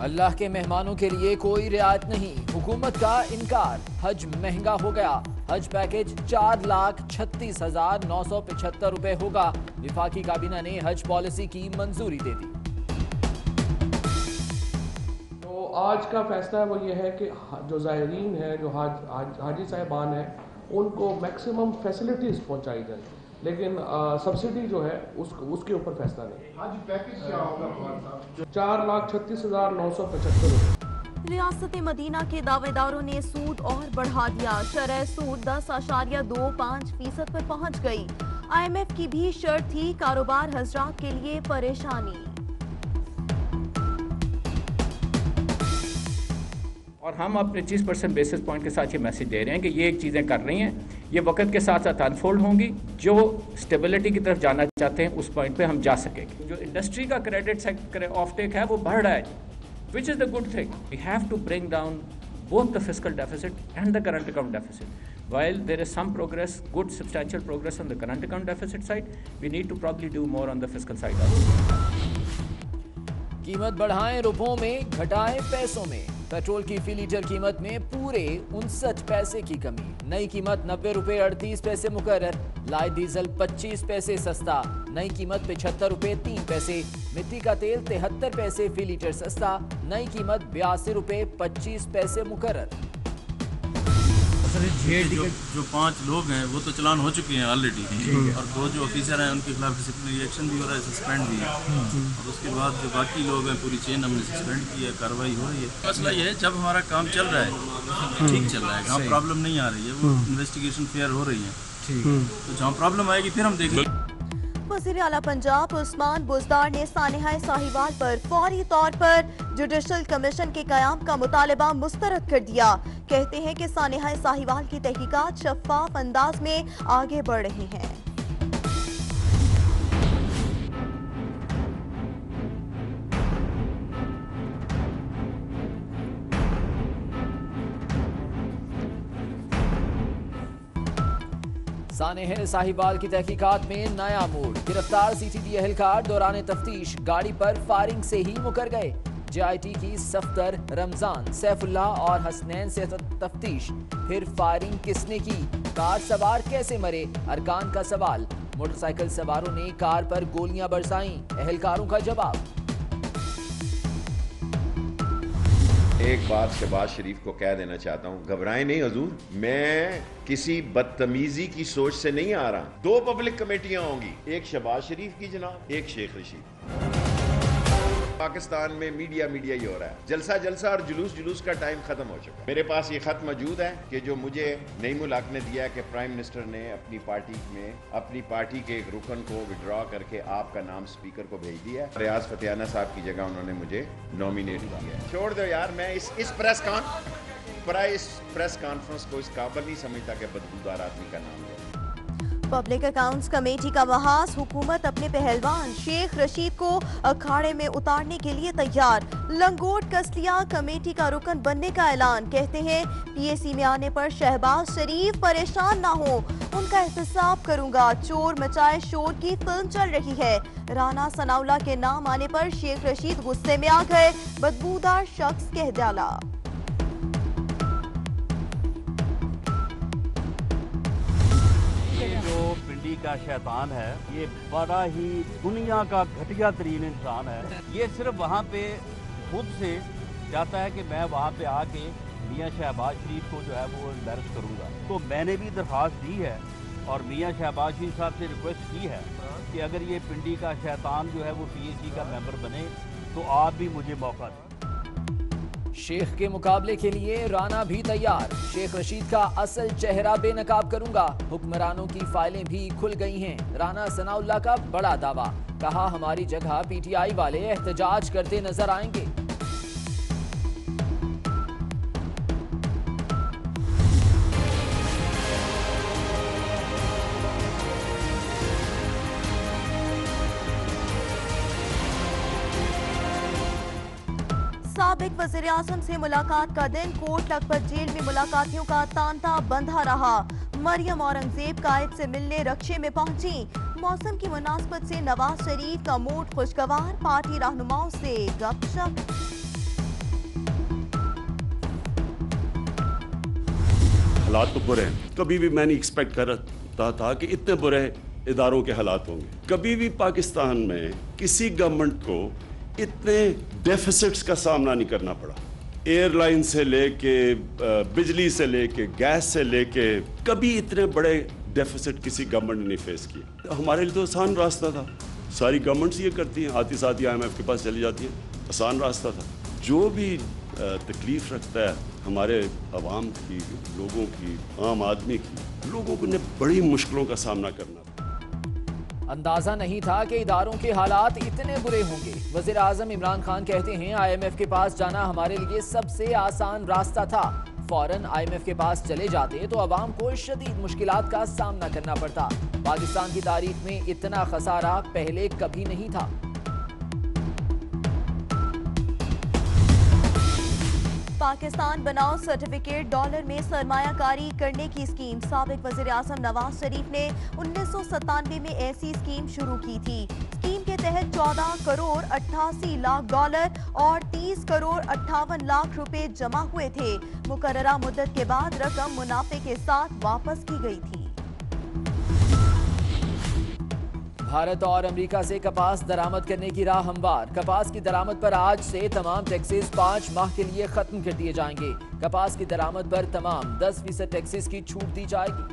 اللہ کے مہمانوں کے لیے کوئی رعایت نہیں، حکومت کا انکار، حج مہنگا ہو گیا، حج پیکج 4,36,975 روپے ہوگا، وفاقی کابینہ نے حج پالیسی کی منظوری دے دی۔ تو آج کا فیصلہ وہ یہ ہے کہ جو زائرین ہیں، جو حاجی صاحبان ہیں، ان کو میکسیمم فیسلٹیز پہنچائی جائیں، لیکن سبسڈی جو ہے اس کے اوپر فیصلہ نہیں۔ حج پیکج کیا ہوگا؟ 4,36,975 روپے۔ ریاست مدینہ کے دعوے داروں نے سود اور بڑھا دیا، شرح سود 10.25% پر پہنچ گئی۔ IMF کی بھی شرط تھی، کاروبار حضرات کے لیے پریشانی۔ اور ہم اپنے 25% بیسس پوائنٹ کے ساتھ یہ میسج دے رہے ہیں کہ یہ ایک چیزیں کر رہی ہیں، یہ وقت کے ساتھ ساتھ انفولڈ ہوں گی، جو اسٹیبلٹی کی طرف جانا چاہتے ہیں اس پوائنٹ پہ ہم جا سکیں گے۔ جو انڈسٹری کا کریڈٹ آف ٹیک ہے وہ بڑھ رہا ہے، which is the good thing. We have to bring down both the fiscal deficit and the current account deficit. While there is some progress, good substantial progress on the current account deficit side, we need to probably do more on the fiscal side also. قیمت بڑھائیں روپوں میں، گھٹائیں پیسوں میں، petrol کی فی letter قیمت میں پورے 59 پیسے کی کمی، نئی قیمت 90 روپے 38 پیسے مقرر، لائٹ ڈیزل 25 پیسے سستا، نئی قیمت 75 روپے 3 پیسے، مٹی کا تیل 73 پیسے فی لیٹر سستا، نئی قیمت 82 روپے 25 پیسے مقرر۔ جو 5 لوگ ہیں وہ تو چلان ہو چکے ہیں آلریڈی، اور 2 جو آفیسر ہیں ان کے خلاف ڈسپلنری ایکشن بھی ہو رہا ہے، سسپینڈ بھی ہے، اور اس کے بعد جو باقی لوگ ہیں پوری چین ہم نے سسپینڈ کی ہے، کارروائی ہو رہی ہے۔ مسئلہ یہ ہے جب ہمارا کام چل رہا ہے ٹھیک چل رہا ہے، جہاں پرابلم نہیں آ رہی ہے وہ انویسٹیگیشن فیئر ہو رہی ہے، تو جہاں پرابلم آئے گی پھر ہم دیکھیں گے۔ وزیر اعلیٰ پنجاب عثمان بزدار نے سانحہ ساہیوال پر فوری طور پر جوڈیشل کمیشن کے قیام کا مطالبہ مسترد کر دیا، کہتے ہیں کہ سانحہ ساہیوال کی تحقیقات شفاف انداز میں آگے بڑھ رہی ہیں۔ سانحہ ساہیوال کی تحقیقات میں نیا موڑ، گرفتار CTD اہلکار دوران تفتیش گاڑی پر فائرنگ سے ہی مکر گئے، JIT کی صفدر رمضان، سیف اللہ اور حسنین سے تفتیش، پھر فائرنگ کس نے کی، کار سوار کیسے مرے، ارکان کا سوال، موٹر سائیکل سواروں نے کار پر گولیاں برسائیں، اہلکاروں کا جواب۔ ایک بات شہباز شریف کو کہہ دینا چاہتا ہوں، گھبرائیں نہیں حضور، میں کسی بدتمیزی کی سوچ سے نہیں آ رہا۔ 2 پبلک کمیٹیاں ہوں گی، ایک شہباز شریف کی جناب، ایک شیخ رشید۔ پاکستان میں میڈیا ہی ہو رہا ہے، جلسہ اور جلوس کا ٹائم ختم ہو چکا۔ میرے پاس یہ خط موجود ہے کہ جو مجھے نعیم الحق نے دیا ہے کہ پرائم منسٹر نے اپنی پارٹی کے ایک رکن کو وڈرا کر کے آپ کا نام اسپیکر کو بھیج دیا ہے، ریاض فتحانہ صاحب کی جگہ انہوں نے مجھے نامینیٹ کیا ہے۔ چھوڑ دو یار، میں اس پریس کانفرنس کو اس قابل نہیں سمجھتا کہ بدبودار آدمی کا نام ہے۔ پبلک اکاؤنٹس کمیٹی کا محاذ، حکومت اپنے پہلوان شیخ رشید کو اکھاڑے میں اتارنے کے لیے تیار، لنگوٹ کس لیا، کمیٹی کا رکن بننے کا اعلان، کہتے ہیں PAC میں آنے پر شہباز شریف پریشان نہ ہو، ان کا احتساب کروں گا، چور مچائے شور کی فلم چل رہی ہے، رانا ثناء اللہ کے نام آنے پر شیخ رشید غصے میں آ گئے، بدبودار شخص کہہ ڈالا۔ پنڈی کا شیطان ہے، یہ بڑا ہی دنیا کا گھٹیا ترین انسان ہے، یہ صرف وہاں پہ خود سے چاہتا ہے کہ میں وہاں پہ آ کے میاں شہباز شریف کو جو ہے وہ امبیرس کروں گا۔ تو میں نے بھی درخواست دی ہے اور میاں شہباز شریف صاحب سے ریکویسٹ کی ہے کہ اگر یہ پنڈی کا شیطان جو ہے وہ PAC کا ممبر بنے تو آپ بھی مجھے موقع دیں۔ شیخ کے مقابلے کے لیے رانا بھی تیار، شیخ رشید کا اصل چہرہ بے نقاب کروں گا، حکمرانوں کی فائلیں بھی کھل گئی ہیں، رانا ثناء اللہ کا بڑا دعویٰ، کہا ہماری جگہ PTI والے احتجاج کرتے نظر آئیں گے۔ سابق وزیر اعظم سے ملاقات کا دن، کوٹ لکھپت جیل میں ملاقاتیوں کا تانتا بندھا رہا، مریم اورنگزیب قائد سے ملنے رکشے میں پہنچی، موسم کی مناسبت سے نواز شریف کا موڈ خوشگوار، پارٹی رہنماؤں سے گپ شپ۔ हालात तो बुरे हैं, कभी भी मैं नहीं एक्सपेक्ट करता था कि इतने बुरे इदारों के हालात होंगे। कभी भी पाकिस्तान में किसी गवर्नमेंट को इतने डेफिसिट्स का सामना नहीं करना पड़ा। एयरलाइन से लेके बिजली से लेके गैस से लेके कभी इतने बड़े डेफिसिट किसी गवर्नमेंट ने नहीं फेस किए। हमारे लिए तो आसान रास्ता था, सारी गवर्नमेंट्स ये करती हैं, आती साथ ही IMF के पास चली जाती हैं, आसान रास्ता था। जो भी तकलीफ रखता है हमारे अवाम की, लोगों की, आम आदमी की, लोगों को ने बड़ी मुश्किलों का सामना करना। अंदाजा नहीं था कि इदारों के हालात इतने बुरे होंगे। वज़ीर आज़म इमरान खान कहते हैं IMF के पास जाना हमारे लिए सबसे आसान रास्ता था। फौरन IMF के पास चले जाते तो अवाम को शदीद मुश्किलात का सामना करना पड़ता। पाकिस्तान की तारीख में इतना खसारा पहले कभी नहीं था। पाकिस्तान बनाओ सर्टिफिकेट डॉलर में सरमायाकारी करने की स्कीम। साबिक वज़ीर आज़म नवाज शरीफ ने 1997 में ऐसी स्कीम शुरू की थी। स्कीम के तहत 14 करोड़ 88 लाख डॉलर और 30 करोड़ 58 लाख रुपए जमा हुए थे। मुकर्ररा मुद्दत के बाद रकम मुनाफे के साथ वापस की गई थी। भारत और अमेरिका से कपास दरामद करने की राह हमवार। कपास की दरामद पर आज से तमाम टैक्सेस 5 माह के लिए खत्म कर दिए जाएंगे। कपास की दरामद पर तमाम 10% टैक्सेस की छूट दी जाएगी।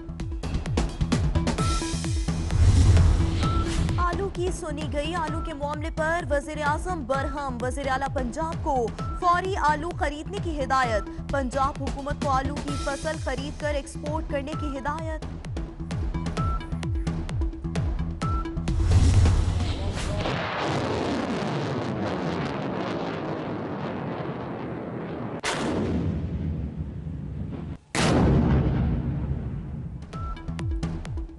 आलू की सुनी गई। आलू के मामले पर वज़ीर आज़म बरहम। वज़ीर आला पंजाब को फौरी आलू खरीदने की हिदायत। पंजाब हुकूमत को आलू की फसल खरीद कर एक्सपोर्ट करने की हिदायत।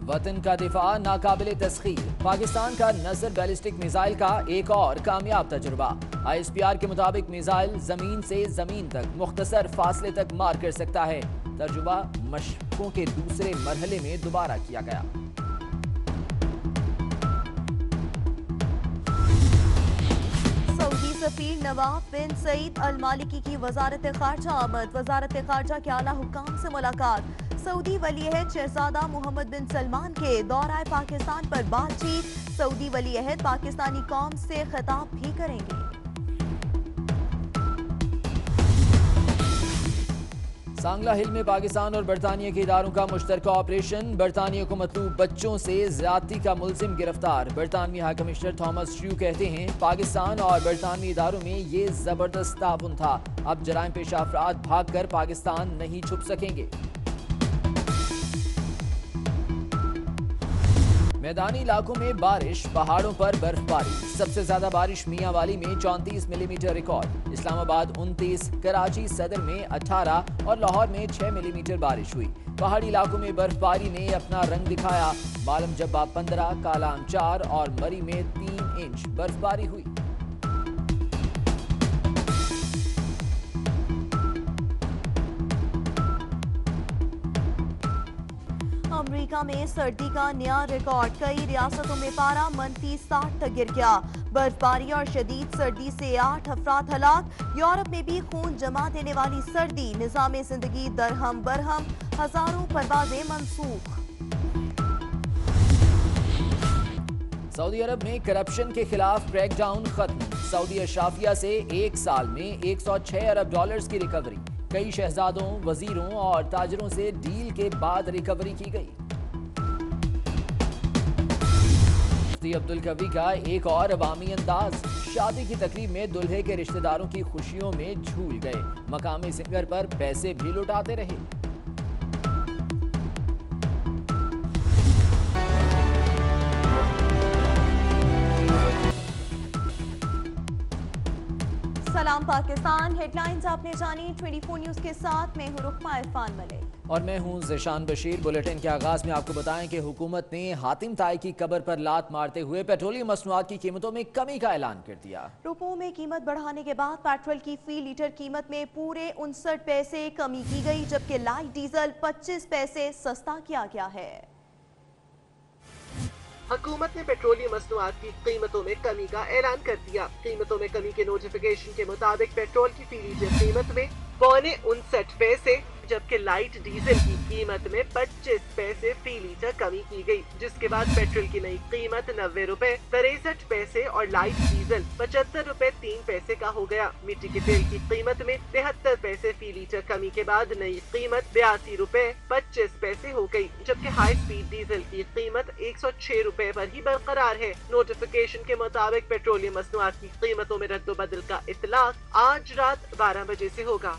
वतन का दिफा नाकाबिले तस्खीर। पाकिस्तान का नजर बैलिस्टिक मिसाइल का एक और कामयाब तजुर्बा। ISPR के मुताबिक मिसाइल जमीन से जमीन तक मुख्तसर फासले तक मार कर सकता है। तजुर्बा मशकों के दूसरे मरहले में दोबारा किया गया। सऊदी सफीर नवाफ बिन सईद अल मालिकी की वजारत खारजा आमद। वजारत खारजा के आला हुक्काम से मुलाकात। सऊदी वली-ए-अहद शहजादा मोहम्मद बिन सलमान के दौराए पाकिस्तान पर बातचीत। सऊदी वली-ए-अहद पाकिस्तानी कौम से खिताब भी करेंगे। सांगला हिल में पाकिस्तान और बरतानिया के इदारों का मुश्तरका ऑपरेशन। बरतानिया को मतलूब बच्चों से ज्यादती का मुलजिम गिरफ्तार। बरतानवी हाई कमिश्नर थॉमस श्रू कहते हैं पाकिस्तान और बरतानवी इदारों में ये जबरदस्त ताउन था। अब जराइम पेशा अफराद भाग कर पाकिस्तान नहीं छुप सकेंगे। मैदानी इलाकों में बारिश, पहाड़ों पर बर्फबारी। सबसे ज्यादा बारिश मियांवाली में 34 मिलीमीटर रिकॉर्ड। इस्लामाबाद 29, कराची सदर में 18 और लाहौर में 6 मिलीमीटर बारिश हुई। पहाड़ी इलाकों में बर्फबारी ने अपना रंग दिखाया। मालम जब्बा 15, कालाम 4 और मरी में 3 इंच बर्फबारी हुई। अमेरिका में सर्दी का नया रिकॉर्ड। कई रियासतों में पारा -60 तक गिर गया। बर्फबारी और शदीद सर्दी से 8 अफराद हलाक। यूरोप में भी खून जमा देने वाली सर्दी। निज़ाम जिंदगी दरहम बरहम। हजारों परवाजें मनसूख। सऊदी अरब में करप्शन के खिलाफ क्रैकडाउन खत्म। सऊदी अशराफिया से एक साल में 106 अरब डॉलर्स की रिकवरी। कई शहजादों, वजीरों और ताजरों से डील के बाद रिकवरी की गई। मुफ्ती अब्दुल कवी का एक और अवामी अंदाज। शादी की तकरीब में दुल्हे के रिश्तेदारों की खुशियों में झूल गए। मकामी सिंगर पर पैसे भी लुटाते रहे। सलाम पाकिस्तान। हेडलाइंस आपने जानी। 24 न्यूज के साथ मैं हूं रुकमा इरफान मलिक और मैं हूं ज़िशान बशीर। बुलेटिन के आगाज में आपको बताएं कि हुकूमत ने हातिम ताई की कब्र पर लात मारते हुए पेट्रोलियम मसनूआत की कीमतों में कमी का ऐलान कर दिया। रुपयों में कीमत बढ़ाने के बाद पेट्रोल की फी लीटर कीमत में पूरे 59 पैसे कमी की गई, जबकि लाइट डीजल 25 पैसे सस्ता किया गया है। हुकूमत ने पेट्रोलियम मसनूआत की कीमतों में कमी का ऐलान कर दिया। कीमतों में कमी के नोटिफिकेशन के मुताबिक पेट्रोल की फी लीटर कीमत में 59 पैसे जबकि लाइट डीजल की कीमत में 25 पैसे फी लीटर कमी की गई, जिसके बाद पेट्रोल की नई कीमत 90 रुपए 63 पैसे और लाइट डीजल 75 रुपए 3 पैसे का हो गया। मिट्टी के तेल की कीमत में 73 पैसे फी लीटर कमी के बाद नई कीमत 82 रुपए 25 पैसे हो गई, जबकि हाई स्पीड डीजल की कीमत 106 रुपए पर ही बरकरार है। नोटिफिकेशन के मुताबिक पेट्रोलियम मसनूआत की कीमतों में रद्दोबदल का इतलाक आज रात 12 बजे से होगा।